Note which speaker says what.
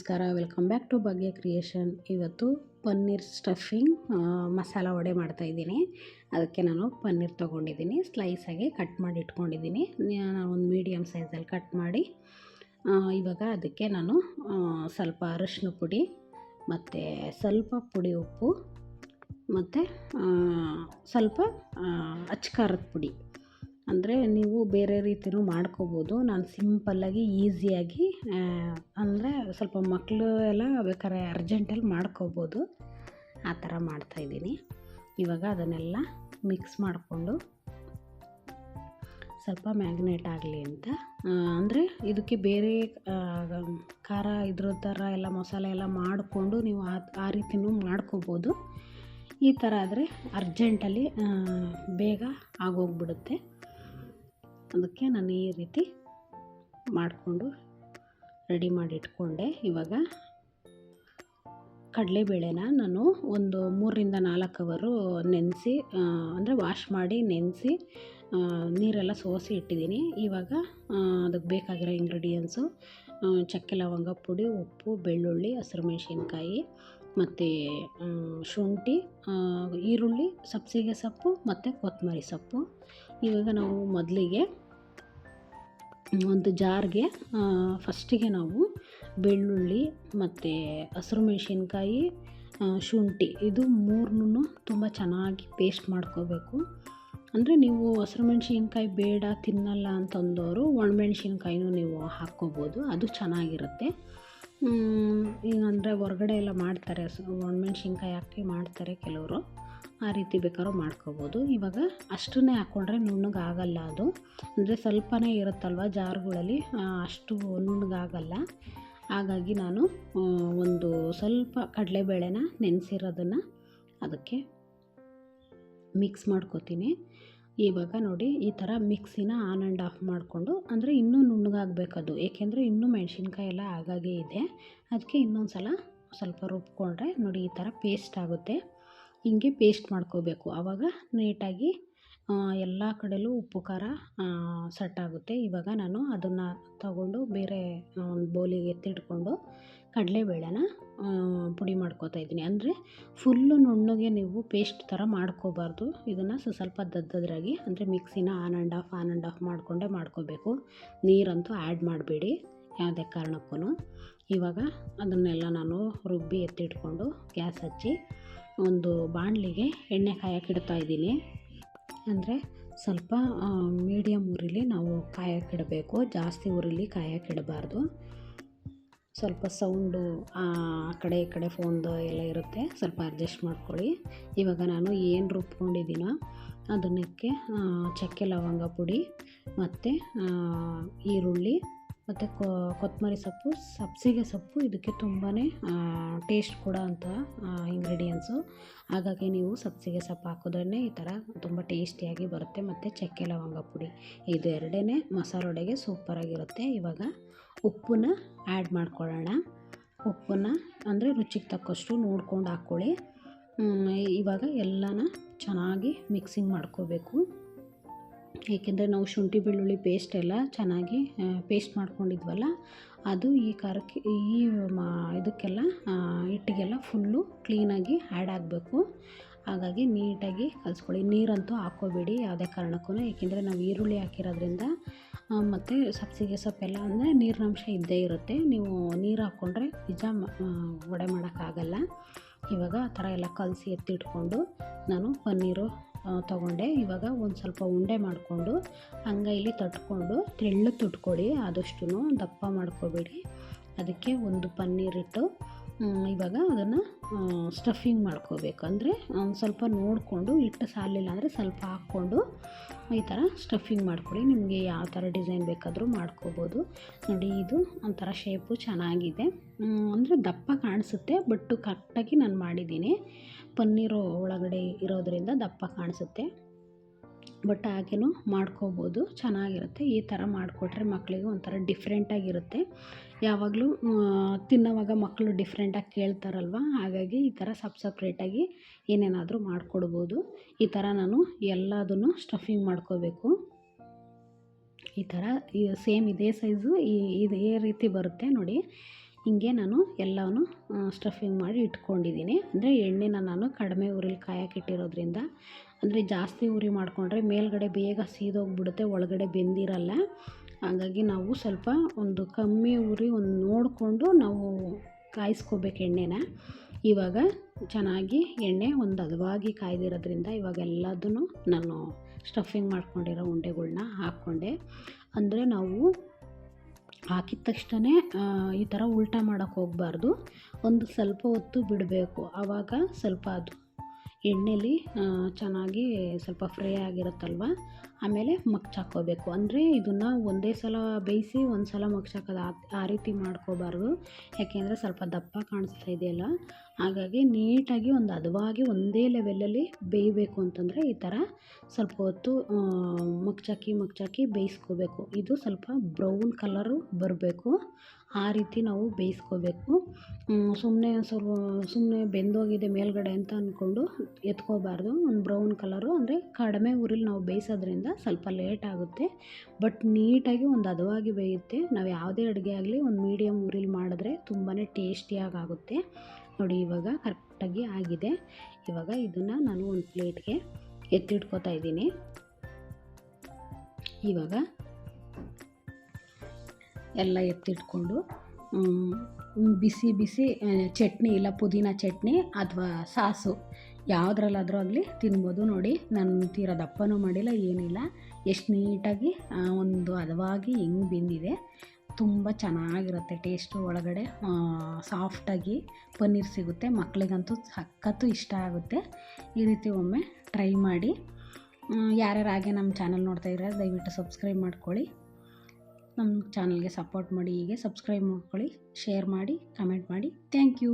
Speaker 1: ನಮಸ್ಕಾರ, welcome back to Bhagya creation. ಇವತ್ತು paneer stuffing masala vada ಮಾಡ್ತಾಯಿದ್ದೀನಿ. ಅದಕ್ಕೆ ನಾನು ಪನ್ನೀರ್ ತೊಗೊಂಡಿದ್ದೀನಿ, ಸ್ಲೈಸಾಗಿ ಕಟ್ ಮಾಡಿ ಇಟ್ಕೊಂಡಿದ್ದೀನಿ. ನಾನು ಒಂದು ಮೀಡಿಯಮ್ ಸೈಜಲ್ಲಿ ಕಟ್ ಮಾಡಿ ಇವಾಗ ಅದಕ್ಕೆ ನಾನು ಸ್ವಲ್ಪ ಅರಶಿನ ಪುಡಿ ಮತ್ತು ಸ್ವಲ್ಪ ಪುಡಿ ಉಪ್ಪು ಮತ್ತು ಸ್ವಲ್ಪ ಅಚ್ಚ ಪುಡಿ, ಅಂದರೆ ನೀವು ಬೇರೆ ರೀತಿಯೂ ಮಾಡ್ಕೋಬೋದು. ನಾನು ಸಿಂಪಲ್ಲಾಗಿ ಈಸಿಯಾಗಿ ಅಂದರೆ ಸ್ವಲ್ಪ ಮಕ್ಕಳು ಎಲ್ಲ ಬೇಕಾದ್ರೆ ಅರ್ಜೆಂಟಲ್ಲಿ ಮಾಡ್ಕೋಬೋದು, ಆ ಥರ ಮಾಡ್ತಾಯಿದ್ದೀನಿ. ಇವಾಗ ಅದನ್ನೆಲ್ಲ ಮಿಕ್ಸ್ ಮಾಡಿಕೊಂಡು ಸ್ವಲ್ಪ ಮ್ಯಾಗ್ನೇಟ್ ಆಗಲಿ ಅಂತ, ಅಂದರೆ ಇದಕ್ಕೆ ಬೇರೆ ಖಾರ ಇದ್ರ ಥರ ಎಲ್ಲ ಮಸಾಲೆ ಎಲ್ಲ ಮಾಡಿಕೊಂಡು ನೀವು ಆ ರೀತಿಯೂ ಮಾಡ್ಕೋಬೋದು. ಈ ಥರ ಆದರೆ ಅರ್ಜೆಂಟಲ್ಲಿ ಬೇಗ ಆಗೋಗ್ಬಿಡುತ್ತೆ. ಅದಕ್ಕೆ ನಾನು ಈ ರೀತಿ ಮಾಡಿಕೊಂಡು ರೆಡಿ ಮಾಡಿ ಇಟ್ಕೊಂಡೆ. ಇವಾಗ ಕಡಲೆಬೇಳೆನ ನಾನು ಒಂದು 3-4 ಅವರು ನೆನೆಸಿ, ಅಂದರೆ ವಾಶ್ ಮಾಡಿ ನೆನೆಸಿ ನೀರೆಲ್ಲ ಸೋಸಿ ಇಟ್ಟಿದ್ದೀನಿ. ಇವಾಗ ಅದಕ್ಕೆ ಬೇಕಾಗಿರೋ ಇಂಗ್ರೀಡಿಯೆಂಟ್ಸು ಚಕ್ಕೆ ಲವಂಗ ಪುಡಿ, ಉಪ್ಪು, ಬೆಳ್ಳುಳ್ಳಿ, ಹಸಿರು ಮೆಣಸಿನ್ಕಾಯಿ ಮತ್ತು ಶುಂಠಿ, ಈರುಳ್ಳಿ, ಸಬ್ಸಿಗೆ ಸೊಪ್ಪು ಮತ್ತು ಕೊತ್ತಂಬರಿ ಸೊಪ್ಪು. ಇವಾಗ ನಾವು ಮೊದಲಿಗೆ ಒಂದು ಜಾರ್ಗೆ ಫಸ್ಟಿಗೆ ನಾವು ಬೆಳ್ಳುಳ್ಳಿ ಮತ್ತು ಹಸಿರು ಮೆಣಸಿನ್ಕಾಯಿ, ಶುಂಠಿ ಇದು ಮೂರನ್ನೂ ತುಂಬ ಚೆನ್ನಾಗಿ ಪೇಸ್ಟ್ ಮಾಡ್ಕೋಬೇಕು. ಅಂದರೆ ನೀವು ಹಸಿರು ಮೆಣಸಿನ್ಕಾಯಿ ಬೇಡ ತಿನ್ನಲ್ಲ ಅಂತಂದವರು ಒಣಮೆಣ್ಸಿನ್ಕಾಯಿನೂ ನೀವು ಹಾಕ್ಕೋಬೋದು, ಅದು ಚೆನ್ನಾಗಿರುತ್ತೆ. ಈಗ ಅಂದರೆ ಹೊರಗಡೆ ಎಲ್ಲ ಮಾಡ್ತಾರೆ, ಒಣಮೆಣ್ಸಿನ್ಕಾಯಿ ಹಾಕಿ ಮಾಡ್ತಾರೆ ಕೆಲವರು, ಆ ರೀತಿ ಬೇಕಾದ್ರೂ ಮಾಡ್ಕೋಬೋದು. ಇವಾಗ ಅಷ್ಟನ್ನೇ ಹಾಕ್ಕೊಂಡ್ರೆ ನುಣ್ಣಗಾಗಲ್ಲ, ಅದು ಅಂದರೆ ಸ್ವಲ್ಪನೇ ಇರುತ್ತಲ್ವ ಜಾರ್ಗಳಲ್ಲಿ, ಅಷ್ಟು ನುಣ್ಣಗಾಗಲ್ಲ. ಹಾಗಾಗಿ ನಾನು ಒಂದು ಸ್ವಲ್ಪ ಕಡಲೆಬೇಳೆನ ನೆನೆಸಿರೋದನ್ನು ಅದಕ್ಕೆ ಮಿಕ್ಸ್ ಮಾಡ್ಕೋತೀನಿ. ಇವಾಗ ನೋಡಿ ಈ ಥರ ಮಿಕ್ಸಿನ ಆನ್ ಆ್ಯಂಡ್ ಆಫ್ ಮಾಡಿಕೊಂಡು, ಅಂದರೆ ಇನ್ನೂ ನುಣ್ಣಗಾಗಬೇಕದು, ಏಕೆಂದರೆ ಇನ್ನೂ ಮೆಣಸಿನ್ಕಾಯಿ ಎಲ್ಲ ಆಗಾಗೇ ಇದೆ. ಅದಕ್ಕೆ ಇನ್ನೊಂದು ಸಲ ಸ್ವಲ್ಪ ರುಬ್ಕೊಂಡ್ರೆ ನೋಡಿ ಈ ಥರ ಪೇಸ್ಟ್ ಆಗುತ್ತೆ. ಹಿಂಗೆ ಪೇಸ್ಟ್ ಮಾಡ್ಕೋಬೇಕು, ಆವಾಗ ನೀಟಾಗಿ ಎಲ್ಲ ಕಡೆಯಲ್ಲೂ ಉಪ್ಪು ಖಾರ ಸೆಟ್ ಆಗುತ್ತೆ. ಇವಾಗ ನಾನು ಅದನ್ನು ತಗೊಂಡು ಬೇರೆ ಒಂದು ಬೌಲಿಗೆ ಎತ್ತಿಟ್ಕೊಂಡು ಕಡಲೆಬೇಳೆನ ಪುಡಿ ಮಾಡ್ಕೋತಾ ಇದ್ದೀನಿ. ಅಂದರೆ ಫುಲ್ಲು ನುಣ್ಣಗೆ ನೀವು ಪೇಸ್ಟ್ ಥರ ಮಾಡ್ಕೋಬಾರ್ದು, ಇದನ್ನು ಸ್ವಲ್ಪ ದದ್ದದ್ರಾಗಿ, ಅಂದರೆ ಮಿಕ್ಸಿನ ಆನ್ ಆ್ಯಂಡ್ ಆಫ್ ಮಾಡಿಕೊಂಡೇ ಮಾಡ್ಕೋಬೇಕು. ನೀರಂತೂ ಆ್ಯಡ್ ಮಾಡಬೇಡಿ ಯಾವುದೇ ಕಾರಣಕ್ಕೂ. ಇವಾಗ ಅದನ್ನೆಲ್ಲ ನಾನು ರುಬ್ಬಿ ಎತ್ತಿಟ್ಕೊಂಡು ಗ್ಯಾಸ್ ಹಚ್ಚಿ ಒಂದು ಬಾಣಲಿಗೆ ಎಣ್ಣೆ ಕಾಯಕ್ಕಿಡ್ತಾ ಇದ್ದೀನಿ. ಅಂದರೆ ಸ್ವಲ್ಪ ಮೀಡಿಯಮ್ ಉರಿಲಿ ನಾವು ಕಾಯಕ್ಕಿಡಬೇಕು, ಜಾಸ್ತಿ ಉರಿಲಿ ಕಾಯಕ್ಕಿಡಬಾರ್ದು. ಸ್ವಲ್ಪ ಸೌಂಡು ಆ ಕಡೆ ಈ ಕಡೆ ಫೋನ್ದು ಎಲ್ಲ ಇರುತ್ತೆ, ಸ್ವಲ್ಪ ಅಡ್ಜಸ್ಟ್ ಮಾಡ್ಕೊಳ್ಳಿ. ಇವಾಗ ನಾನು ಏನು ರುಬ್ಕೊಂಡಿದ್ದೀನೋ ಅದನ್ನಕ್ಕೆ ಚಕ್ಕೆ ಲವಂಗ ಪುಡಿ ಮತ್ತು ಈರುಳ್ಳಿ ಮತ್ತು ಕೊತ್ತಂಬರಿ ಸೊಪ್ಪು, ಸಬ್ಸಿಗೆ ಸೊಪ್ಪು ಇದಕ್ಕೆ ತುಂಬಾ ಟೇಸ್ಟ್ ಕೊಡೋ ಅಂಥ ಇಂಗ್ರೀಡಿಯೆಂಟ್ಸು. ಹಾಗಾಗಿ ನೀವು ಸಬ್ಸಿಗೆ ಸೊಪ್ಪು ಹಾಕಿದ್ರೇ ಈ ಥರ ತುಂಬ ಟೇಸ್ಟಿಯಾಗಿ ಬರುತ್ತೆ. ಮತ್ತು ಚಕ್ಕೆ ಲವಂಗ ಪುಡಿ, ಇದು ಎರಡೇ ಮಸಾಲೆ ವಡೆಗೆ ಸೂಪರಾಗಿರುತ್ತೆ. ಇವಾಗ ಉಪ್ಪನ್ನ ಆ್ಯಡ್ ಮಾಡ್ಕೊಳ್ಳೋಣ. ಉಪ್ಪನ್ನು ಅಂದರೆ ರುಚಿಗೆ ತಕ್ಕಷ್ಟು ನೋಡ್ಕೊಂಡು ಹಾಕ್ಕೊಳ್ಳಿ. ಇವಾಗ ಎಲ್ಲನ ಚೆನ್ನಾಗಿ ಮಿಕ್ಸಿಂಗ್ ಮಾಡ್ಕೋಬೇಕು, ಏಕೆಂದರೆ ನಾವು ಶುಂಠಿ ಬೆಳ್ಳುಳ್ಳಿ ಪೇಸ್ಟ್ ಎಲ್ಲ ಚೆನ್ನಾಗಿ ಪೇಸ್ಟ್ ಮಾಡ್ಕೊಂಡಿದ್ವಲ್ಲ, ಅದು ಈ ಖಾರಕ್ಕೆ ಇದಕ್ಕೆಲ್ಲ ಹಿಟ್ಟಿಗೆಲ್ಲ ಫುಲ್ಲು ಕ್ಲೀನಾಗಿ ಆ್ಯಡ್ ಆಗಬೇಕು. ಹಾಗಾಗಿ ನೀಟಾಗಿ ಕಲಿಸ್ಕೊಳ್ಳಿ. ನೀರಂತೂ ಹಾಕ್ಕೋಬೇಡಿ ಯಾವುದೇ ಕಾರಣಕ್ಕೂ, ಏಕೆಂದರೆ ನಾವು ಈರುಳ್ಳಿ ಹಾಕಿರೋದ್ರಿಂದ ಮತ್ತು ಸಬ್ಸಿಗೆ ಸೊಪ್ಪೆಲ್ಲ ಅಂದರೆ ನೀರಿನಂಶ ಇದ್ದೇ ಇರುತ್ತೆ. ನೀವು ನೀರು ಹಾಕ್ಕೊಂಡ್ರೆ ನಿಜ ವಡೆ ಮಾಡೋಕ್ಕಾಗಲ್ಲ. ಇವಾಗ ಆ ಥರ ಎಲ್ಲ ಕಲಸಿ ಎತ್ತಿಟ್ಕೊಂಡು ನಾನು ಪನ್ನೀರು ತೊಗೊಂಡೆ. ಇವಾಗ ಒಂದು ಸ್ವಲ್ಪ ಉಂಡೆ ಮಾಡಿಕೊಂಡು ಅಂಗೈಲಿ ತಟ್ಕೊಂಡು ತೆಳ್ಳಗೆ ತುಟ್ಕೊಳ್ಳಿ, ಆದಷ್ಟು ದಪ್ಪ ಮಾಡ್ಕೋಬೇಡಿ. ಅದಕ್ಕೆ ಒಂದು ಪನ್ನೀರಿಟ್ಟು ಇವಾಗ ಅದನ್ನು ಸ್ಟಫಿಂಗ್ ಮಾಡ್ಕೋಬೇಕು. ಅಂದರೆ ಒಂದು ಸ್ವಲ್ಪ ನೋಡಿಕೊಂಡು, ಹಿಟ್ಟು ಸಾಲಿಲ್ಲ ಅಂದರೆ ಸ್ವಲ್ಪ ಹಾಕ್ಕೊಂಡು ಈ ಥರ ಸ್ಟಫಿಂಗ್ ಮಾಡ್ಕೊಳ್ಳಿ. ನಿಮಗೆ ಯಾವ ಥರ ಡಿಸೈನ್ ಬೇಕಾದರೂ ಮಾಡ್ಕೋಬೋದು. ನೋಡಿ ಇದು ಒಂಥರ ಶೇಪು ಚೆನ್ನಾಗಿದೆ, ಅಂದರೆ ದಪ್ಪ ಕಾಣಿಸುತ್ತೆ, ಬಟ್ ಕರೆಕ್ಟಾಗಿ ನಾನು ಮಾಡಿದ್ದೀನಿ. ಪನ್ನೀರು ಒಳಗಡೆ ಇರೋದರಿಂದ ದಪ್ಪ ಕಾಣಿಸುತ್ತೆ, ಬಟ್ ಹಾಗೇನೂ ಮಾಡ್ಕೋಬೋದು, ಚೆನ್ನಾಗಿರುತ್ತೆ. ಈ ಥರ ಮಾಡಿಕೊಟ್ರೆ ಮಕ್ಕಳಿಗೆ ಒಂಥರ ಡಿಫ್ರೆಂಟಾಗಿರುತ್ತೆ. ಯಾವಾಗಲೂ ತಿನ್ನೋವಾಗ ಮಕ್ಕಳು ಡಿಫ್ರೆಂಟಾಗಿ ಕೇಳ್ತಾರಲ್ವ, ಹಾಗಾಗಿ ಈ ಥರ ಸಪ್ರೇಟಾಗಿ ಏನೇನಾದರೂ ಮಾಡಿಕೊಡ್ಬೋದು. ಈ ಥರ ನಾನು ಎಲ್ಲದನ್ನು ಸ್ಟಫಿಂಗ್ ಮಾಡ್ಕೋಬೇಕು. ಈ ಥರ ಸೇಮ್ ಇದೇ ಸೈಜು ಇದೇ ರೀತಿ ಬರುತ್ತೆ ನೋಡಿ. ಹಿಂಗೆ ನಾನು ಎಲ್ಲವೂ ಸ್ಟಫಿಂಗ್ ಮಾಡಿ ಇಟ್ಕೊಂಡಿದ್ದೀನಿ. ಅಂದರೆ ಎಣ್ಣೆನ ನಾನು ಕಡಿಮೆ ಉರಿಲಿ ಕಾಯಕ್ಕಿಟ್ಟಿರೋದ್ರಿಂದ, ಅಂದರೆ ಜಾಸ್ತಿ ಉರಿ ಮಾಡಿಕೊಂಡ್ರೆ ಮೇಲ್ಗಡೆ ಬೇಗ ಸೀದೋಗಿಬಿಡುತ್ತೆ, ಒಳಗಡೆ ಬೆಂದಿರಲ್ಲ. ಹಾಗಾಗಿ ನಾವು ಸ್ವಲ್ಪ ಒಂದು ಕಮ್ಮಿ ಉರಿ ನೋಡಿಕೊಂಡು ನಾವು ಕಾಯಿಸ್ಕೋಬೇಕು ಎಣ್ಣೆನ. ಇವಾಗ ಚೆನ್ನಾಗಿ ಎಣ್ಣೆ ಒಂದು ಹದವಾಗಿ ಕಾಯ್ದಿರೋದ್ರಿಂದ ಇವಾಗ ಎಲ್ಲದನ್ನು ನಾನು ಸ್ಟಫಿಂಗ್ ಮಾಡ್ಕೊಂಡಿರೋ ಉಂಡೆಗಳ್ನ ಹಾಕ್ಕೊಂಡೆ. ಅಂದರೆ ನಾವು ಹಾಕಿದ ತಕ್ಷಣ ಈ ಥರ ಉಲ್ಟಾ ಮಾಡೋಕ್ಕೆ ಹೋಗಬಾರ್ದು, ಒಂದು ಸ್ವಲ್ಪ ಹೊತ್ತು ಬಿಡಬೇಕು. ಆವಾಗ ಸ್ವಲ್ಪ ಅದು ಎಣ್ಣೆಲಿ ಚೆನ್ನಾಗಿ ಸ್ವಲ್ಪ ಫ್ರೈ ಆಗಿರುತ್ತಲ್ವ, ಆಮೇಲೆ ಮಗ್ಚಾಕೋಬೇಕು. ಅಂದರೆ ಇದನ್ನು ಒಂದೇ ಸಲ ಬೇಯಿಸಿ ಒಂದು ಸಲ ಮಗ್ಚಾಕೋದು ಆ ರೀತಿ ಮಾಡ್ಕೋಬಾರ್ದು, ಯಾಕೆಂದರೆ ಸ್ವಲ್ಪ ದಪ್ಪ ಕಾಣಿಸ್ತಾ ಇದೆಯಲ್ಲ. ಹಾಗಾಗಿ ನೀಟಾಗಿ ಒಂದು ಹದವಾಗಿ ಒಂದೇ ಲೆವೆಲಲ್ಲಿ ಬೇಯಬೇಕು ಅಂತಂದರೆ ಈ ಥರ ಸ್ವಲ್ಪ ಹೊತ್ತು ಮಗ್ಚಾಕಿ ಬೇಯಿಸ್ಕೋಬೇಕು. ಇದು ಸ್ವಲ್ಪ ಬ್ರೌನ್ ಕಲರು ಬರಬೇಕು, ಆ ರೀತಿ ನಾವು ಬೇಯಿಸ್ಕೋಬೇಕು. ಸುಮ್ಮನೆ ಬೆಂದೋಗಿದೆ ಮೇಲ್ಗಡೆ ಅಂತ ಅಂದ್ಕೊಂಡು ಎತ್ಕೋಬಾರ್ದು. ಒಂದು ಬ್ರೌನ್ ಕಲರು ಅಂದರೆ ಕಡಿಮೆ ಉರಿಲಿ ನಾವು ಬೇಯಿಸೋದ್ರಿಂದ ಸ್ವಲ್ಪ ಲೇಟ್ ಆಗುತ್ತೆ, ಬಟ್ ನೀಟಾಗಿ ಒಂದು ಹದವಾಗಿ ಬೇಯುತ್ತೆ. ನಾವು ಯಾವುದೇ ಅಡುಗೆ ಆಗಲಿ ಒಂದು ಮೀಡಿಯಮ್ ಉರಿಲಿ ಮಾಡಿದ್ರೆ ತುಂಬಾ ಟೇಸ್ಟಿಯಾಗಿ ಆಗುತ್ತೆ. ನೋಡಿ ಇವಾಗ ಕರೆಕ್ಟಾಗಿ ಆಗಿದೆ. ಇವಾಗ ಇದನ್ನು ನಾನು ಒಂದು ಪ್ಲೇಟ್ಗೆ ಎತ್ತಿಟ್ಕೋತಾ ಇದ್ದೀನಿ. ಇವಾಗ ಎಲ್ಲ ಎತ್ತಿಟ್ಕೊಂಡು ಬಿಸಿ ಚಟ್ನಿ ಇಲ್ಲ ಪುದೀನ ಚಟ್ನಿ ಅಥವಾ ಸಾಸು ಯಾವುದ್ರಲ್ಲಾದರೂ ಆಗಲಿ ತಿನ್ಬೋದು. ನೋಡಿ ನಾನು ತೀರಾ ದಪ್ಪನೂ ಮಾಡಿಲ್ಲ, ಏನಿಲ್ಲ, ಎಷ್ಟು ನೀಟಾಗಿ ಒಂದು ಹದವಾಗಿ ಹೆಂಗೆ ಬೆಂದಿದೆ. ತುಂಬ ಚೆನ್ನಾಗಿರುತ್ತೆ ಟೇಸ್ಟು, ಒಳಗಡೆ ಸಾಫ್ಟಾಗಿ ಪನ್ನೀರ್ ಸಿಗುತ್ತೆ. ಮಕ್ಕಳಿಗಂತೂ ಸಖತ್ತು ಇಷ್ಟ ಆಗುತ್ತೆ. ಈ ರೀತಿ ಒಮ್ಮೆ ಟ್ರೈ ಮಾಡಿ. ಯಾರ್ಯಾರು ಹಾಗೆ ನಮ್ಮ ಚಾನಲ್ ನೋಡ್ತಾ ಇದ್ದಾರೆ ದಯವಿಟ್ಟು ಸಬ್ಸ್ಕ್ರೈಬ್ ಮಾಡ್ಕೊಳ್ಳಿ. ನಮ್ಮ ಚಾನಲ್ಗೆ ಸಪೋರ್ಟ್ ಮಾಡಿ, ಹೀಗೆ ಸಬ್ಸ್ಕ್ರೈಬ್ ಮಾಡ್ಕೊಳ್ಳಿ, ಶೇರ್ ಮಾಡಿ, ಕಮೆಂಟ್ ಮಾಡಿ. Thank you.